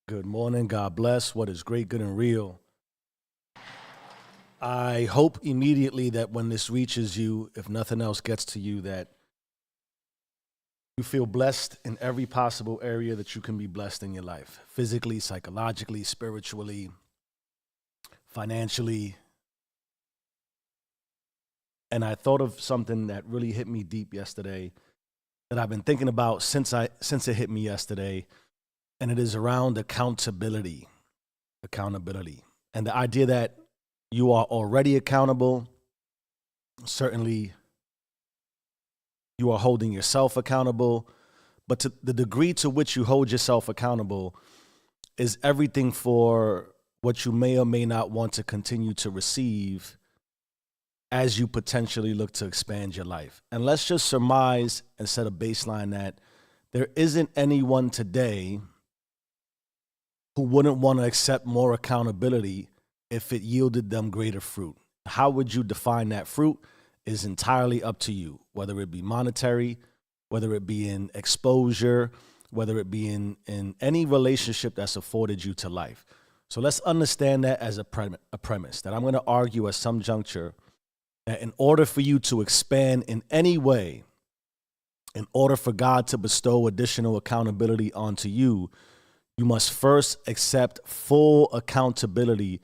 Good morning. God bless. What is great, good, and real. I hope immediately that when this reaches you, if nothing else gets to you, that you feel blessed in every possible area that you can be blessed in your life, physically, psychologically, spiritually, financially. And I thought of something that really hit me deep yesterday that I've been thinking about since it hit me yesterday, and it is around accountability. Accountability. And the idea that you are already accountable. Certainly, you are holding yourself accountable, but to the degree to which you hold yourself accountable is everything for what you may or may not want to continue to receive as you potentially look to expand your life. And let's just surmise and set a baseline that there isn't anyone today who wouldn't want to accept more accountability if it yielded them greater fruit. How would you define that fruit is entirely up to you, whether it be monetary, whether it be in exposure, whether it be in any relationship that's afforded you to life. So let's understand that as a premise, that I'm going to argue at some juncture that in order for you to expand in any way, in order for God to bestow additional accountability onto you, you must first accept full accountability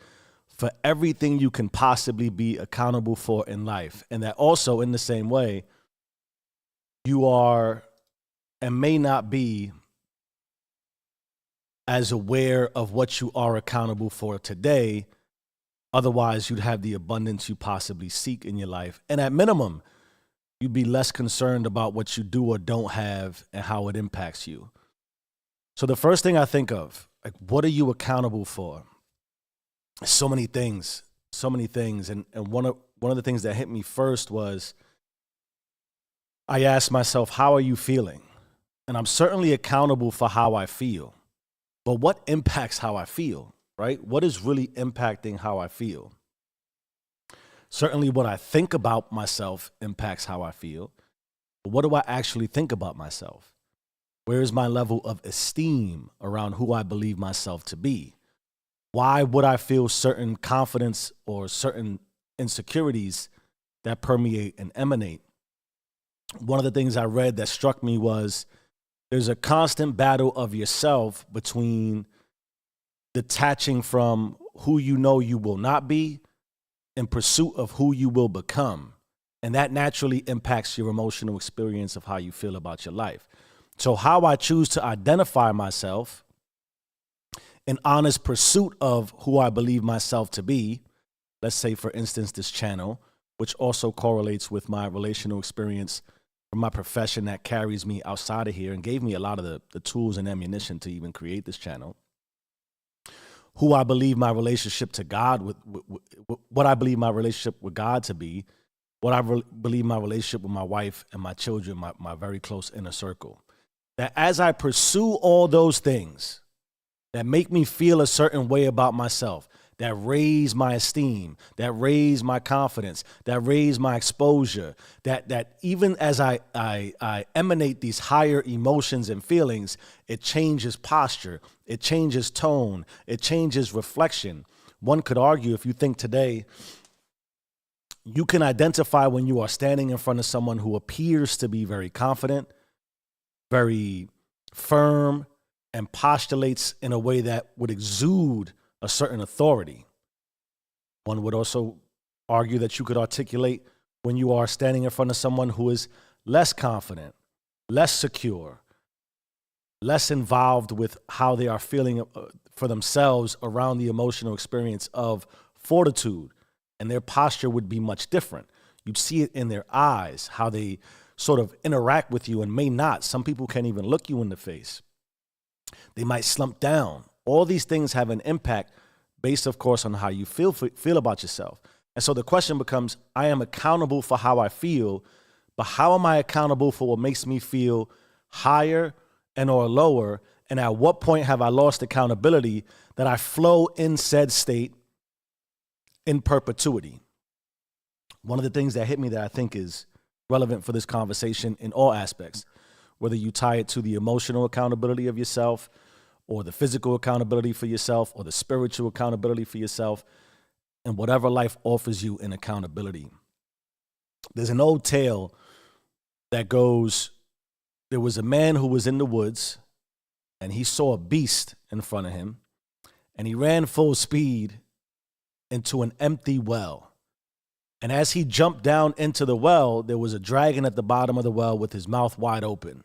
for everything you can possibly be accountable for in life. And that also, in the same way, you are and may not be as aware of what you are accountable for today. Otherwise, you'd have the abundance you possibly seek in your life. And at minimum, you'd be less concerned about what you do or don't have and how it impacts you. So the first thing I think of, like, what are you accountable for? So many things. And one of the things that hit me first was I asked myself, how are you feeling? And I'm certainly accountable for how I feel. But what impacts how I feel, right? What is really impacting how I feel? Certainly what I think about myself impacts how I feel. But what do I actually think about myself? Where is my level of esteem around who I believe myself to be? Why would I feel certain confidence or certain insecurities that permeate and emanate? One of the things I read that struck me was there's a constant battle of yourself between detaching from who you know you will not be in pursuit of who you will become. And that naturally impacts your emotional experience of how you feel about your life. So how I choose to identify myself in honest pursuit of who I believe myself to be, let's say, for instance, this channel, which also correlates with my relational experience from my profession that carries me outside of here and gave me a lot of the tools and ammunition to even create this channel. Who I believe my relationship to God, what I believe my relationship with God to be, what I believe my relationship with my wife and my children, my very close inner circle. That as I pursue all those things that make me feel a certain way about myself, that raise my esteem, that raise my confidence, that raise my exposure, that even as I emanate these higher emotions and feelings, it changes posture, it changes tone, it changes reflection. One could argue, if you think today, you can identify when you are standing in front of someone who appears to be very confident, very firm, and postulates in a way that would exude a certain authority. One would also argue that you could articulate when you are standing in front of someone who is less confident, less secure, less involved with how they are feeling for themselves around the emotional experience of fortitude, and their posture would be much different. You'd see it in their eyes, how they sort of interact with you and may not. Some people can't even look you in the face. They might slump down. All these things have an impact based, of course, on how you feel about yourself. And so the question becomes, I am accountable for how I feel, but how am I accountable for what makes me feel higher and or lower? And at what point have I lost accountability that I flow in said state in perpetuity? One of the things that hit me that I think is relevant for this conversation in all aspects, whether you tie it to the emotional accountability of yourself or the physical accountability for yourself, or the spiritual accountability for yourself, and whatever life offers you in accountability. There's an old tale that goes, there was a man who was in the woods and he saw a beast in front of him, and he ran full speed into an empty well. And as he jumped down into the well, there was a dragon at the bottom of the well with his mouth wide open.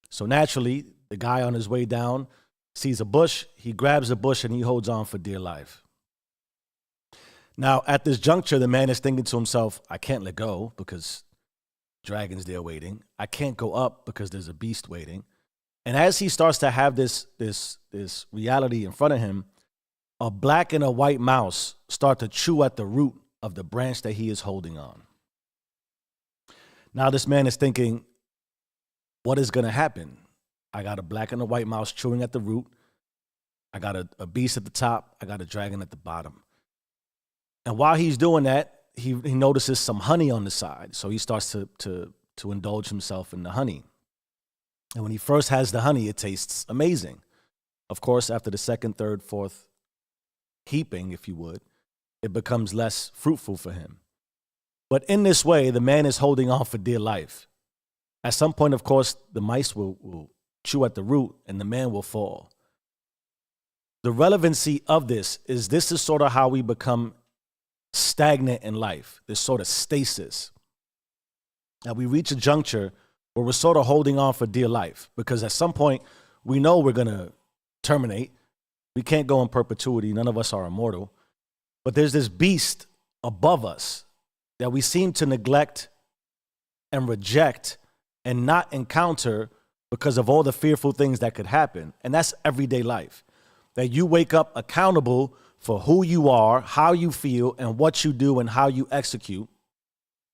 So naturally, the guy on his way down sees a bush, he grabs the bush and he holds on for dear life. Now, at this juncture, the man is thinking to himself, I can't let go because dragon's there waiting. I can't go up because there's a beast waiting. And as he starts to have this reality in front of him, a black and a white mouse start to chew at the root of the branch that he is holding on. Now this man is thinking, what is going to happen? I got a black and a white mouse chewing at the root. I got a beast at the top. I got a dragon at the bottom. And while he's doing that, he notices some honey on the side. So he starts to indulge himself in the honey. And when he first has the honey, it tastes amazing. Of course, after the second, third, fourth heaping, if you would, it becomes less fruitful for him. But in this way, the man is holding on for dear life. At some point, of course, the mice will chew at the root and the man will fall. The relevancy of this is sort of how we become stagnant in life, this sort of stasis. That we reach a juncture where we're sort of holding on for dear life because at some point we know we're going to terminate. We can't go in perpetuity. None of us are immortal. But there's this beast above us that we seem to neglect and reject and not encounter because of all the fearful things that could happen. And that's everyday life. That you wake up accountable for who you are, how you feel, and what you do and how you execute.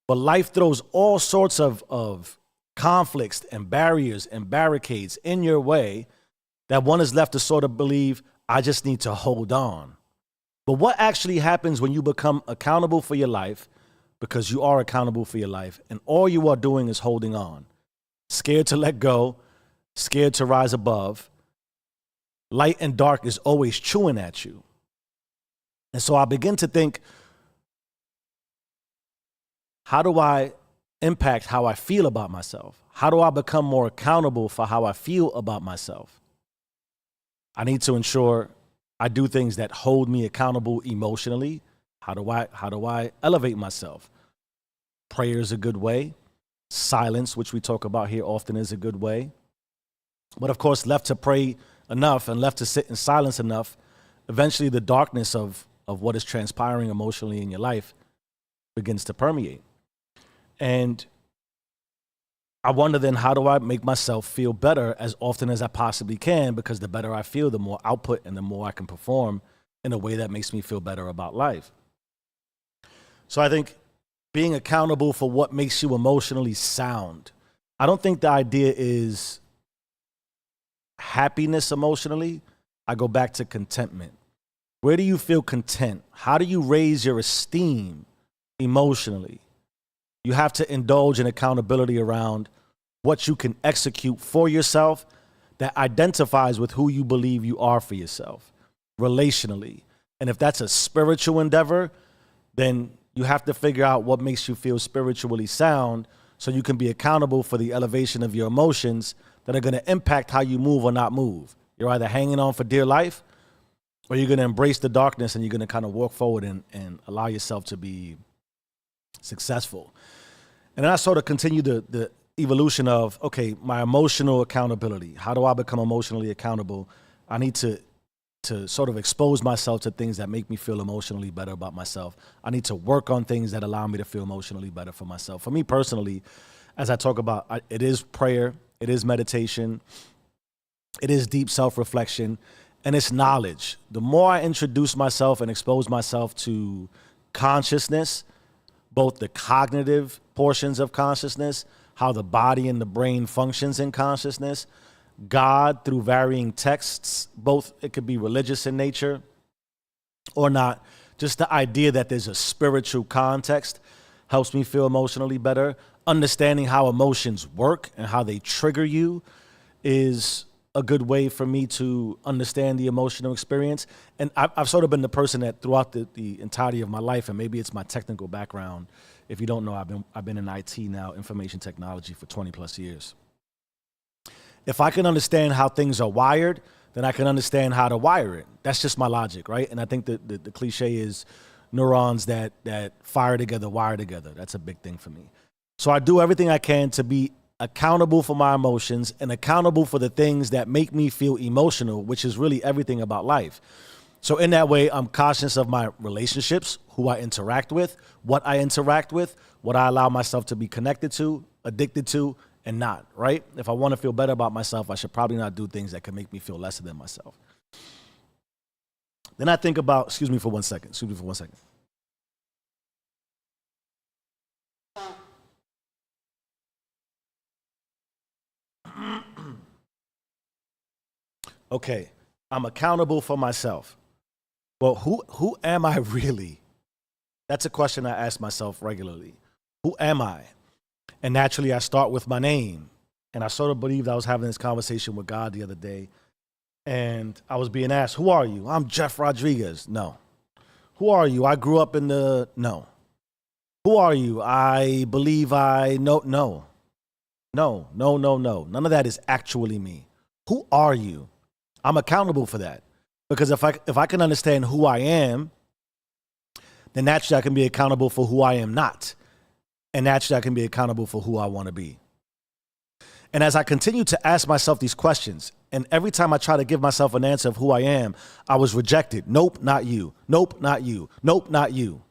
But life throws all sorts of conflicts and barriers and barricades in your way that one is left to sort of believe, I just need to hold on. But what actually happens when you become accountable for your life, because you are accountable for your life, and all you are doing is holding on, scared to let go, scared to rise above, light and dark is always chewing at you. And so I begin to think, how do I impact how I feel about myself? How do I become more accountable for how I feel about myself? I need to ensure I do things that hold me accountable emotionally. How do I elevate myself? Prayer is a good way. Silence, which we talk about here often, is a good way. But of course, left to pray enough and left to sit in silence enough, eventually the darkness of what is transpiring emotionally in your life begins to permeate. And I wonder then, how do I make myself feel better as often as I possibly can? Because the better I feel, the more output and the more I can perform in a way that makes me feel better about life. So I think being accountable for what makes you emotionally sound. I don't think the idea is happiness emotionally. I go back to contentment. Where do you feel content? How do you raise your esteem emotionally? You have to indulge in accountability around what you can execute for yourself that identifies with who you believe you are for yourself relationally. And if that's a spiritual endeavor, then you have to figure out what makes you feel spiritually sound so you can be accountable for the elevation of your emotions that are going to impact how you move or not move. You're either hanging on for dear life or you're going to embrace the darkness and you're going to kind of walk forward and allow yourself to be successful. And then I sort of continue the evolution of, okay, my emotional accountability. How do I become emotionally accountable? I need to sort of expose myself to things that make me feel emotionally better about myself. I need to work on things that allow me to feel emotionally better for myself. For me personally, as I talk about, it is prayer, it is meditation, it is deep self-reflection, and it's knowledge. The more I introduce myself and expose myself to consciousness, both the cognitive portions of consciousness, how the body and the brain functions in consciousness, God through varying texts, both it could be religious in nature or not, just the idea that there's a spiritual context helps me feel emotionally better. Understanding how emotions work and how they trigger you is a good way for me to understand the emotional experience. And I've sort of been the person that throughout the entirety of my life, and maybe it's my technical background. If you don't know, I've been in IT now, information technology, for 20 plus years. If I can understand how things are wired, then I can understand how to wire it. That's just my logic, right? And I think that the cliche is neurons that fire together, wire together. That's a big thing for me. So I do everything I can to be accountable for my emotions and accountable for the things that make me feel emotional, which is really everything about life. So in that way, I'm conscious of my relationships, who I interact with, what I allow myself to be connected to, addicted to, and not, right? If I want to feel better about myself, I should probably not do things that can make me feel lesser than myself. Then I think about, excuse me for one second. Okay, I'm accountable for myself. Well, who am I really? That's a question I ask myself regularly. Who am I? And naturally, I start with my name. And I sort of believed I was having this conversation with God the other day. And I was being asked, who are you? I'm Jeff Rodriguez. No. Who are you? I grew up in the... No. Who are you? I believe I... No. No. None of that is actually me. Who are you? I'm accountable for that. Because if I can understand who I am, then naturally I can be accountable for who I am not. And naturally I can be accountable for who I want to be. And as I continue to ask myself these questions, and every time I try to give myself an answer of who I am, I was rejected. Nope, not you. Nope, not you. Nope, not you.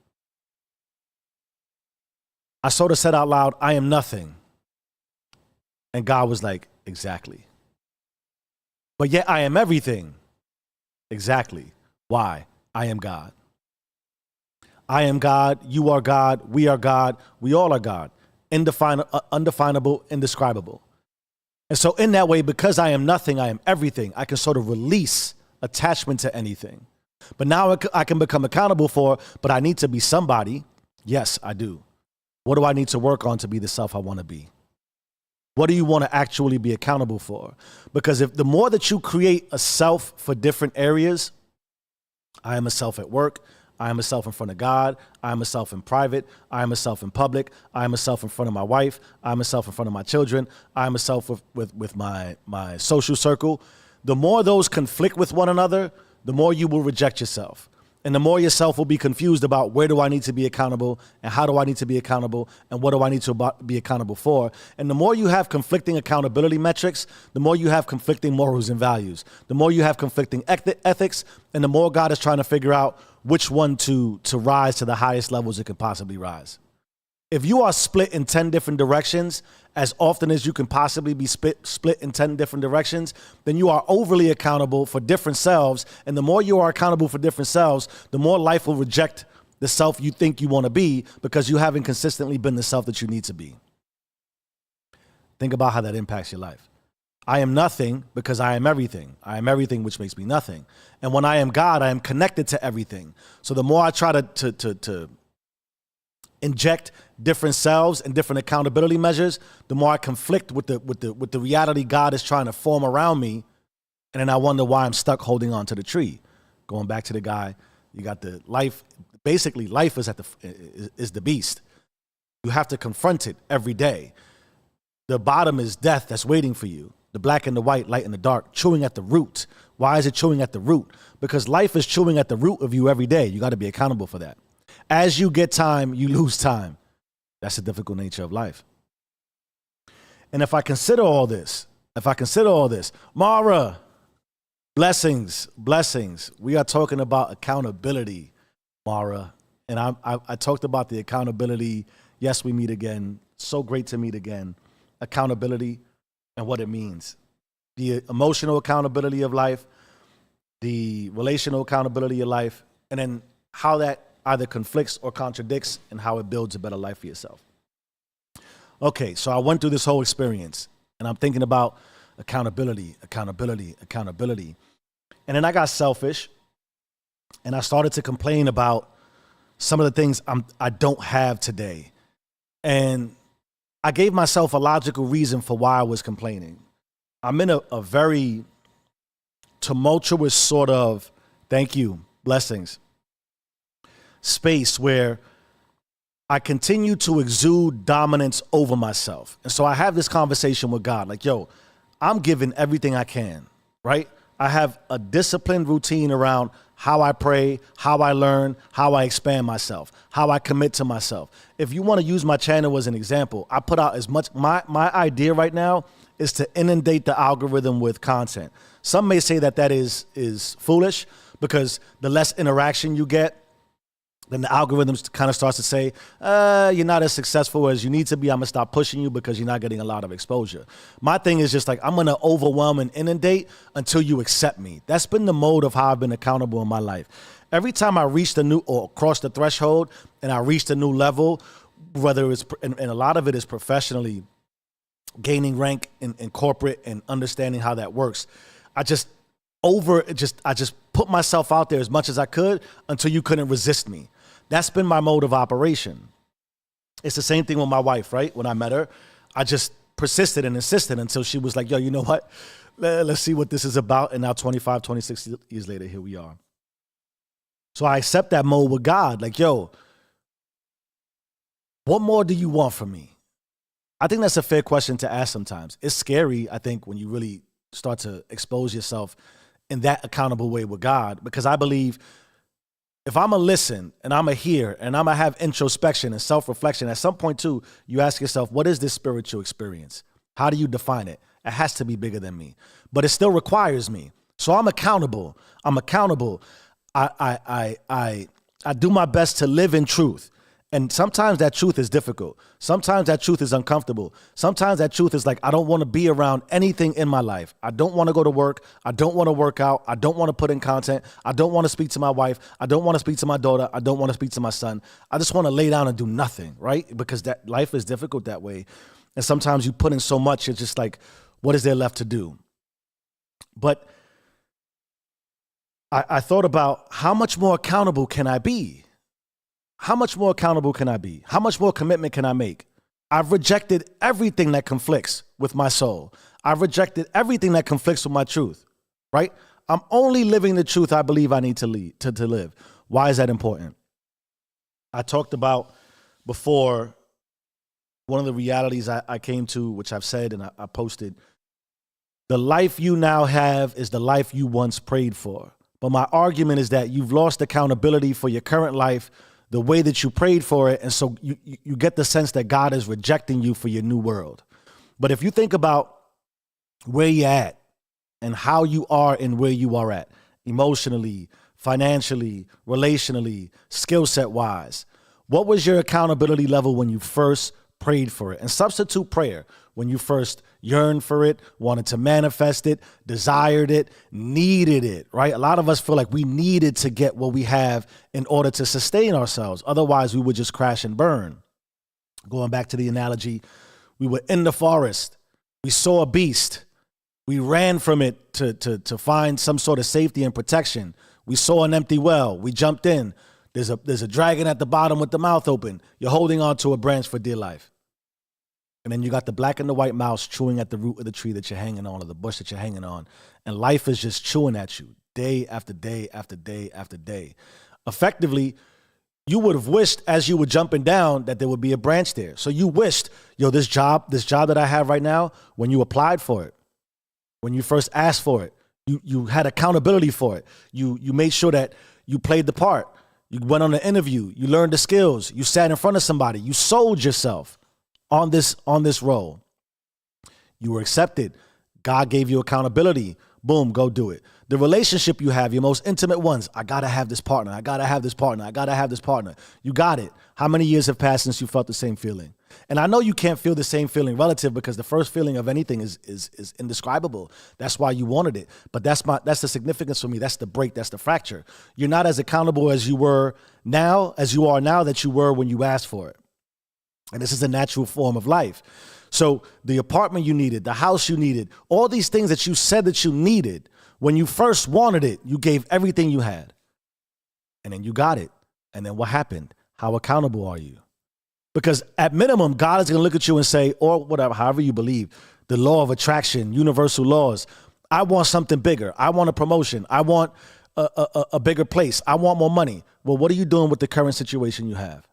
I sort of said out loud, I am nothing. And God was like, exactly. But yet I am everything. Exactly. Why? I am God. I am God. You are God. We are God. We all are God. Undefinable, indescribable. And so in that way, because I am nothing, I am everything, I can sort of release attachment to anything. But now I can become accountable for, but I need to be somebody. Yes, I do. What do I need to work on to be the self I want to be? What do you want to actually be accountable for? Because if the more that you create a self for different areas, I am a self at work, I am a self in front of God, I am a self in private, I am a self in public, I am a self in front of my wife, I am a self in front of my children, I am a self with my social circle. The more those conflict with one another, the more you will reject yourself. And the more yourself will be confused about where do I need to be accountable and how do I need to be accountable and what do I need to be accountable for. And the more you have conflicting accountability metrics, the more you have conflicting morals and values, the more you have conflicting ethics, and the more God is trying to figure out which one to rise to the highest levels it can possibly rise. If you are split in 10 different directions, as often as you can possibly be split in 10 different directions, then you are overly accountable for different selves. And the more you are accountable for different selves, the more life will reject the self you think you want to be because you haven't consistently been the self that you need to be. Think about how that impacts your life. I am nothing because I am everything. I am everything, which makes me nothing. And when I am God, I am connected to everything. So the more I try to inject different selves and different accountability measures, the more I conflict with the reality God is trying to form around me. And then I wonder why I'm stuck holding on to the tree. Going back to the guy, you got the life. Basically, life is the beast. You have to confront it every day. The bottom is death that's waiting for you. The black and the white, light and the dark, chewing at the root. Why is it chewing at the root? Because life is chewing at the root of you every day. You got to be accountable for that. As you get time, you lose time. That's the difficult nature of life. And if I consider all this, Mara, blessings. We are talking about accountability, Mara. And I talked about the accountability. Yes, we meet again. So great to meet again. Accountability and what it means. The emotional accountability of life, the relational accountability of life, and then how that either conflicts or contradicts and how it builds a better life for yourself. Okay, so I went through this whole experience and I'm thinking about accountability. And then I got selfish and I started to complain about some of the things I don't have today. And I gave myself a logical reason for why I was complaining. I'm in a very tumultuous sort of, thank you, blessings, space where I continue to exude dominance over myself. And so I have this conversation with God, like, yo, I'm giving everything I can, right? I have a disciplined routine around how I pray, how I learn, how I expand myself, how I commit to myself. If you want to use my channel as an example, I put out as much, my idea right now is to inundate the algorithm with content. Some may say that is foolish because the less interaction you get, then the algorithm kind of starts to say, you're not as successful as you need to be. I'm going to stop pushing you because you're not getting a lot of exposure. My thing is just like, I'm going to overwhelm and inundate until you accept me. That's been the mode of how I've been accountable in my life. Every time I reached a new or crossed the threshold and I reached a new level, whether it's, and a lot of it is professionally, gaining rank in corporate and understanding how that works, I just put myself out there as much as I could until you couldn't resist me. That's been my mode of operation. It's the same thing with my wife, right? When I met her, I just persisted and insisted until she was like, yo, you know what? Let's see what this is about. And now 25, 26 years later, here we are. So I accept that mode with God. Like, yo, what more do you want from me? I think that's a fair question to ask sometimes. It's scary, I think, when you really start to expose yourself in that accountable way with God, because I believe if I'm going to listen and I'm going to hear and I'm going to have introspection and self-reflection, at some point too, you ask yourself, what is this spiritual experience? How do you define it? It has to be bigger than me, but it still requires me. So I'm accountable. I do my best to live in truth. And sometimes that truth is difficult. Sometimes that truth is uncomfortable. Sometimes that truth is like, I don't want to be around anything in my life. I don't want to go to work. I don't want to work out. I don't want to put in content. I don't want to speak to my wife. I don't want to speak to my daughter. I don't want to speak to my son. I just want to lay down and do nothing, right? Because that life is difficult that way. And sometimes you put in so much, it's just like, what is there left to do? But I thought about how much more accountable can I be? How much more accountable can I be? How much more commitment can I make? I've rejected everything that conflicts with my soul. I've rejected everything that conflicts with my truth, right? I'm only living the truth I believe I need to live. Why is that important? I talked about before, one of the realities I came to, which I've said and I posted, the life you now have is the life you once prayed for. But my argument is that you've lost accountability for your current life the way that you prayed for it, and so you get the sense that God is rejecting you for your new world. But if you think about where you're at and how you are and where you are at, emotionally, financially, relationally, skill set wise, what was your accountability level when you first prayed for it? And substitute prayer, when you first yearned for it, wanted to manifest it, desired it, needed it, right? A lot of us feel like we needed to get what we have in order to sustain ourselves. Otherwise, we would just crash and burn. Going back to the analogy, we were in the forest. We saw a beast. We ran from it to find some sort of safety and protection. We saw an empty well. We jumped in. There's a dragon at the bottom with the mouth open. You're holding on to a branch for dear life. And then you got the black and the white mouse chewing at the root of the tree that you're hanging on, or the bush that you're hanging on. And life is just chewing at you day after day after day after day. Effectively, you would have wished as you were jumping down that there would be a branch there. So you wished, yo, this job that I have right now, when you applied for it, when you first asked for it, you had accountability for it. You made sure that you played the part. You went on an interview. You learned the skills. You sat in front of somebody. You sold yourself on this role. You were accepted. God gave you accountability. Boom, go do it. The relationship you have, your most intimate ones, I gotta have this partner. I gotta have this partner. I gotta have this partner. You got it. How many years have passed since you felt the same feeling? And I know you can't feel the same feeling relative, because the first feeling of anything is indescribable. That's why you wanted it. But that's the significance for me. That's the break. That's the fracture. You're not as accountable as you are now that you were when you asked for it. And this is a natural form of life. So the apartment you needed, the house you needed, all these things that you said that you needed, when you first wanted it, you gave everything you had. And then you got it. And then what happened? How accountable are you? Because at minimum, God is going to look at you and say, or whatever, however you believe, the law of attraction, universal laws, I want something bigger. I want a promotion. I want a bigger place. I want more money. Well, what are you doing with the current situation you have?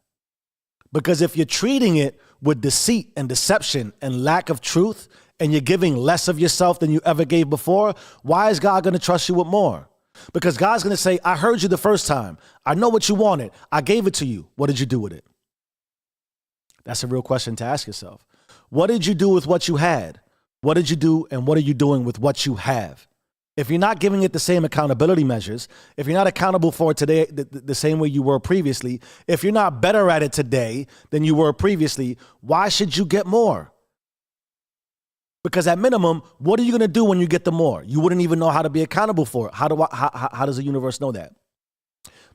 Because if you're treating it with deceit and deception and lack of truth, and you're giving less of yourself than you ever gave before, why is God going to trust you with more? Because God's going to say, I heard you the first time. I know what you wanted. I gave it to you. What did you do with it? That's a real question to ask yourself. What did you do with what you had? What did you do, and what are you doing with what you have? If you're not giving it the same accountability measures, if you're not accountable for it today the same way you were previously, if you're not better at it today than you were previously, why should you get more? Because at minimum, what are you going to do when you get the more? You wouldn't even know how to be accountable for it. How does the universe know that?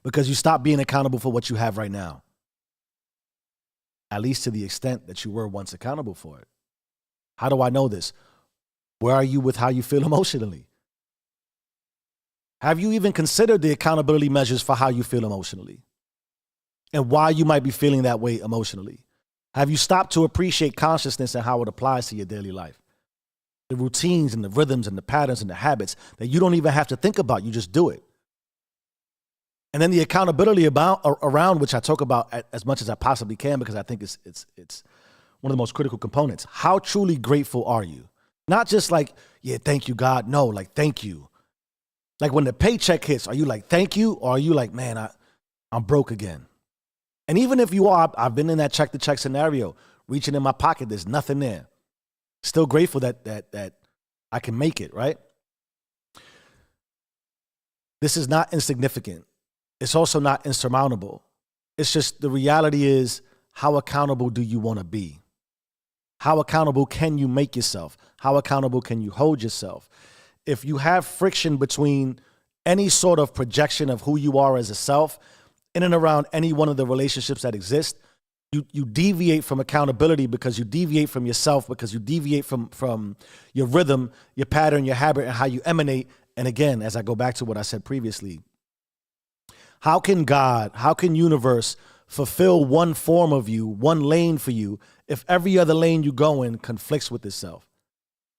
Because you stop being accountable for what you have right now. At least to the extent that you were once accountable for it. How do I know this? Where are you with how you feel emotionally? Have you even considered the accountability measures for how you feel emotionally? And why you might be feeling that way emotionally? Have you stopped to appreciate consciousness and how it applies to your daily life? The routines and the rhythms and the patterns and the habits that you don't even have to think about, you just do it. And then the accountability around which I talk about as much as I possibly can, because I think it's one of the most critical components. How truly grateful are you? Not just like, yeah, thank you, God. No, like, thank you. Like when the paycheck hits, are you like, thank you? Or are you like, man, I'm broke again? And even if you are, I've been in that check to check scenario, reaching in my pocket, there's nothing there. Still grateful that I can make it, right? This is not insignificant. It's also not insurmountable. It's just the reality is, how accountable do you want to be? How accountable can you make yourself? How accountable can you hold yourself? If you have friction between any sort of projection of who you are as a self in and around any one of the relationships that exist, you deviate from accountability, because you deviate from yourself, because you deviate from your rhythm, your pattern, your habit, and how you emanate. And again, as I go back to what I said previously, how can God, how can universe fulfill one form of you, one lane for you, if every other lane you go in conflicts with itself?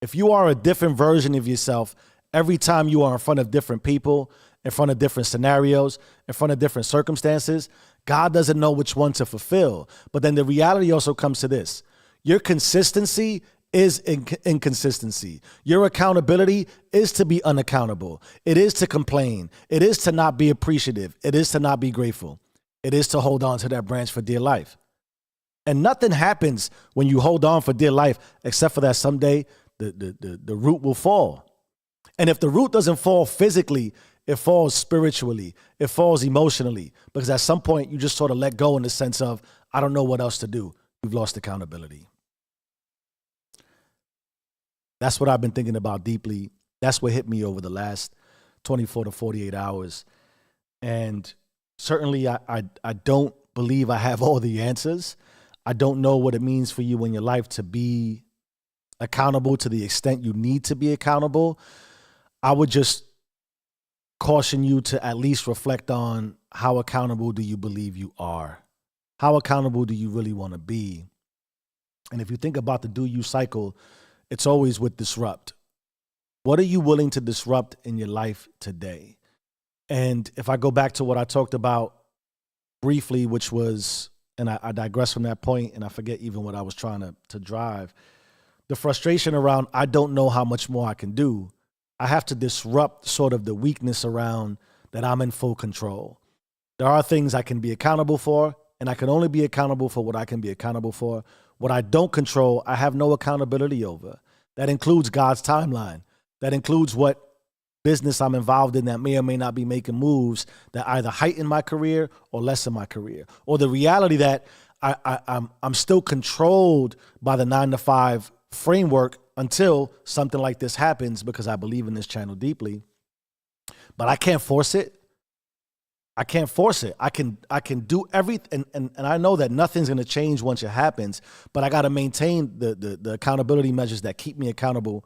If you are a different version of yourself every time you are in front of different people, in front of different scenarios, in front of different circumstances, God doesn't know which one to fulfill. But then the reality also comes to this. Your consistency is inconsistency. Your accountability is to be unaccountable. It is to complain. It is to not be appreciative. It is to not be grateful. It is to hold on to that branch for dear life. And nothing happens when you hold on for dear life, except for that someday the root will fall. And if the root doesn't fall physically, it falls spiritually, it falls emotionally, because at some point you just sort of let go in the sense of, I don't know what else to do. You've lost accountability. That's what I've been thinking about deeply. That's what hit me over the last 24 to 48 hours. And certainly I don't believe I have all the answers. I don't know what it means for you in your life to be accountable to the extent you need to be accountable. I would just caution you to at least reflect on, how accountable do you believe you are? How accountable do you really want to be? And if you think about the do you cycle, it's always with disrupt. What are you willing to disrupt in your life today? And if I go back to what I talked about briefly, which was, and I digress from that point and I forget even what I was trying to drive, the frustration around, I don't know how much more I can do. I have to disrupt sort of the weakness around that I'm in full control. There are things I can be accountable for, and I can only be accountable for what I can be accountable for. What I don't control, I have no accountability over. That includes God's timeline. That includes what business I'm involved in that may or may not be making moves that either heighten my career or lessen my career. Or the reality that I'm still controlled by the 9-to-5 framework until something like this happens, because I believe in this channel deeply. But I can't force it. I can't force it. I can do everything, and I know that nothing's going to change once it happens, but I got to maintain the accountability measures that keep me accountable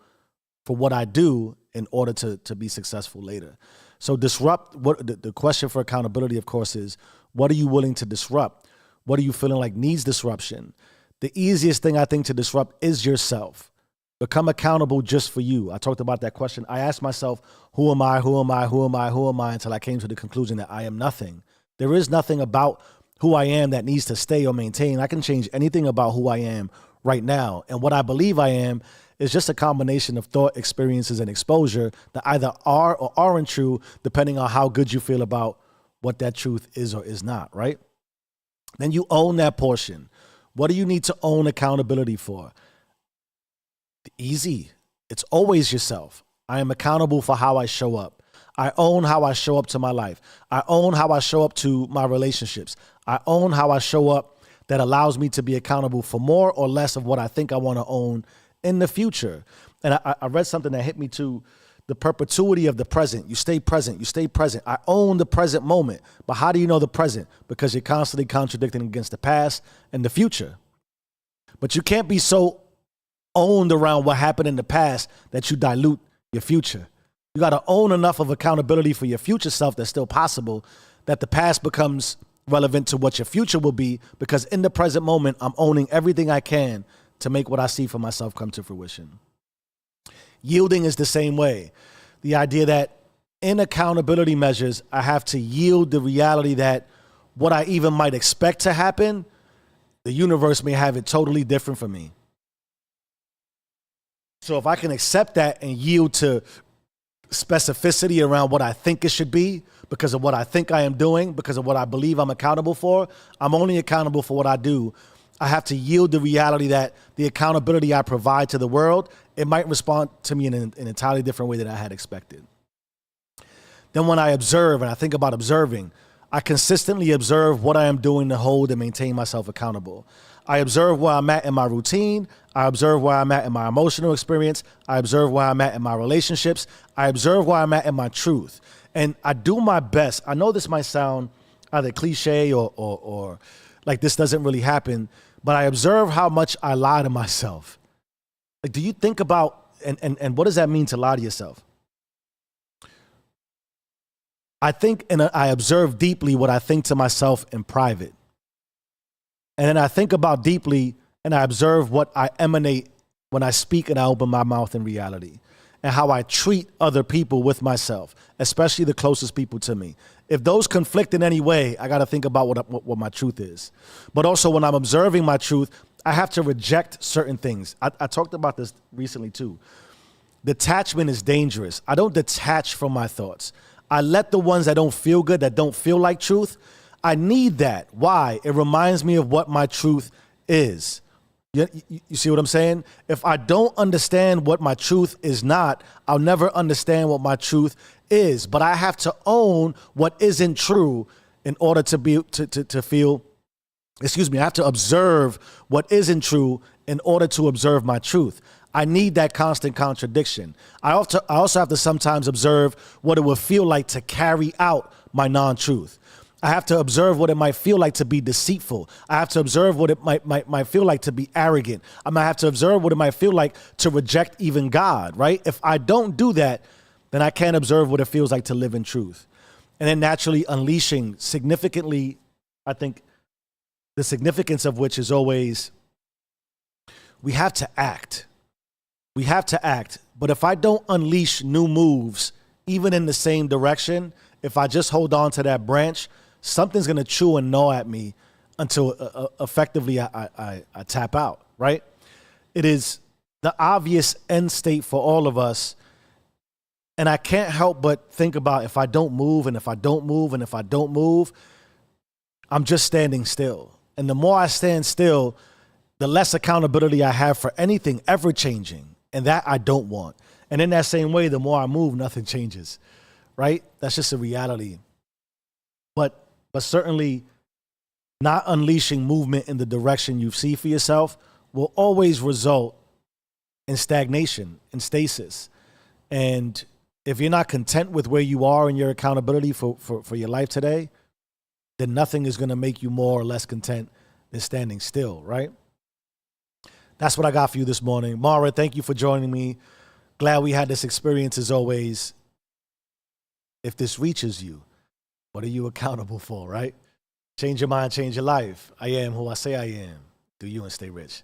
for what I do in order to be successful later. So disrupt, what the question for accountability, of course, is, what are you willing to disrupt? What are you feeling like needs disruption? The easiest thing I think to disrupt is yourself. Become accountable just for you. I talked about that question. I asked myself, who am I? Who am I? Who am I? Who am I? Until I came to the conclusion that I am nothing. There is nothing about who I am that needs to stay or maintain. I can change anything about who I am right now. And what I believe I am is just a combination of thought, experiences, and exposure that either are or aren't true, depending on how good you feel about what that truth is or is not, right? Then you own that portion. What do you need to own accountability for? Easy. It's always yourself. I am accountable for how I show up. I own how I show up to my life. I own how I show up to my relationships. I own how I show up that allows me to be accountable for more or less of what I think I want to own in the future. And I read something that hit me too. The perpetuity of the present. You stay present. You stay present. I own the present moment. But how do you know the present? Because you're constantly contradicting against the past and the future. But you can't be so owned around what happened in the past that you dilute your future. You got to own enough of accountability for your future self that's still possible, that the past becomes relevant to what your future will be, because in the present moment, I'm owning everything I can to make what I see for myself come to fruition. Yielding is the same way. The idea that in accountability measures, I have to yield the reality that what I even might expect to happen, the universe may have it totally different for me. So if I can accept that and yield to specificity around what I think it should be because of what I think I am doing, because of what I believe I'm accountable for, I'm only accountable for what I do. I have to yield the reality that the accountability I provide to the world, it might respond to me in an entirely different way than I had expected. Then when I observe, and I think about observing, I consistently observe what I am doing to hold and maintain myself accountable. I observe where I'm at in my routine. I observe where I'm at in my emotional experience. I observe where I'm at in my relationships. I observe where I'm at in my truth. And I do my best. I know this might sound either cliche or like this doesn't really happen, but I observe how much I lie to myself. Like, do you think about, and what does that mean to lie to yourself? I think and I observe deeply what I think to myself in private. And then I think about deeply and I observe what I emanate when I speak and I open my mouth in reality, and how I treat other people with myself, especially the closest people to me. If those conflict in any way, I got to think about what my truth is. But also when I'm observing my truth, I have to reject certain things. I talked about this recently too. Detachment is dangerous. I don't detach from my thoughts. I let the ones that don't feel good, that don't feel like truth, I need that. Why? It reminds me of what my truth is. You see what I'm saying? If I don't understand what my truth is not, I'll never understand what my truth is. But I have to own what isn't true in order to be to feel, excuse me, I have to observe what isn't true in order to observe my truth. I need that constant contradiction. I also have to sometimes observe what it would feel like to carry out my non-truth. I have to observe what it might feel like to be deceitful. I have to observe what it might feel like to be arrogant. I might have to observe what it might feel like to reject even God, right? If I don't do that, then I can't observe what it feels like to live in truth. And then naturally unleashing significantly, I think the significance of which is always, we have to act. We have to act. But if I don't unleash new moves, even in the same direction, if I just hold on to that branch, something's going to chew and gnaw at me until effectively I tap out, right? It is the obvious end state for all of us. And I can't help but think about, if I don't move and if I don't move and if I don't move, I'm just standing still. And the more I stand still, the less accountability I have for anything ever changing. And that I don't want. And in that same way, the more I move, nothing changes, right? That's just a reality. But certainly not unleashing movement in the direction you see for yourself will always result in stagnation and stasis. And if you're not content with where you are in your accountability for your life today, then nothing is going to make you more or less content than standing still, right? That's what I got for you this morning. Mara, thank you for joining me. Glad we had this experience as always. If this reaches you, what are you accountable for, right? Change your mind, change your life. I am who I say I am. Do you and stay rich.